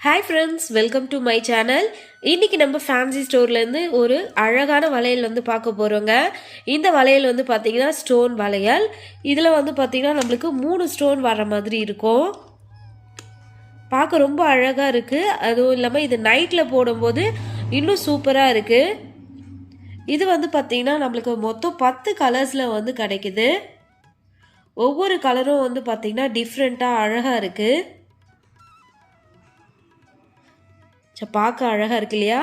Hi friends, welcome to my channel. இன்றைக்கி நம்ம fancy ஸ்டோர்லேருந்து ஒரு அழகான வளையல் வந்து பார்க்க போகிறோங்க. இந்த வளையல் வந்து பார்த்திங்கன்னா ஸ்டோன் வளையல். இதில் வந்து பார்த்திங்கன்னா நம்மளுக்கு 3 ஸ்டோன் வர மாதிரி இருக்கும். பார்க்க ரொம்ப அழகாக இருக்குது. அதுவும் இல்லாமல் இது நைட்டில் போடும்போது இன்னும் சூப்பராக இருக்குது. இது வந்து பார்த்திங்கன்னா நம்மளுக்கு மொத்தம் 10 கலர்ஸில் வந்து கிடைக்குது. ஒவ்வொரு கலரும் வந்து பார்த்திங்கன்னா டிஃப்ரெண்ட்டாக அழகாக இருக்குது. பார்க்க அழகாக இருக்கு இல்லையா?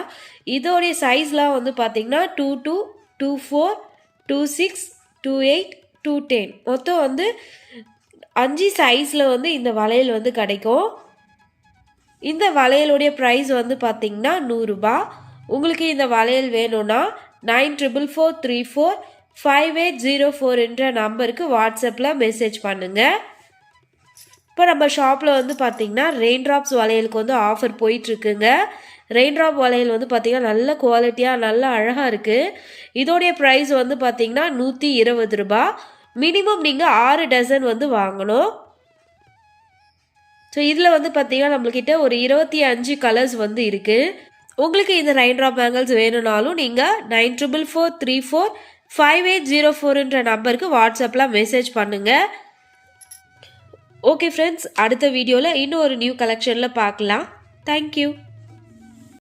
இதோடைய சைஸ்லாம் வந்து பார்த்திங்கன்னா 22, 24, 26, 28, 210 மொத்தம் வந்து 5 சைஸில் வந்து இந்த வளையல் வந்து கிடைக்கும். இந்த வளையலுடைய ப்ரைஸ் வந்து பார்த்திங்கன்னா 100 ரூபாய். உங்களுக்கு இந்த வளையல் வேணும்னா 94445804 என்ற நம்பருக்கு வாட்ஸ்அப்பில் மெசேஜ் பண்ணுங்கள். இப்போ நம்ம ஷாப்பில் வந்து பார்த்திங்கன்னா ரெயின்ட்ராப்ஸ் வளையலுக்கு வந்து ஆஃபர் போயிட்டுருக்குங்க. ரெயின்ட்ராப் வளையல் வந்து பார்த்திங்கன்னா நல்ல குவாலிட்டியாக நல்ல அழகாக இருக்குது. இதோடைய ப்ரைஸ் வந்து பார்த்திங்கன்னா 120 ரூபாய். மினிமம் நீங்கள் 6 டசன் வந்து வாங்கணும். ஸோ இதில் வந்து பார்த்திங்கன்னா நம்மள்கிட்ட ஒரு 25 கலர்ஸ் வந்து இருக்குது. உங்களுக்கு இந்த ரெயின்ட்ராப் பேங்கிள்ஸ் வேணும்னாலும் நீங்கள் 9444345804 என்ற நம்பருக்கு வாட்ஸ்அப்பில் மெசேஜ் பண்ணுங்கள். ஓகே ஃப்ரெண்ட்ஸ், அடுத்த வீடியோவில் இன்னும் ஒரு நியூ கலெக்ஷனில் பார்க்கலாம். தேங்க்யூ.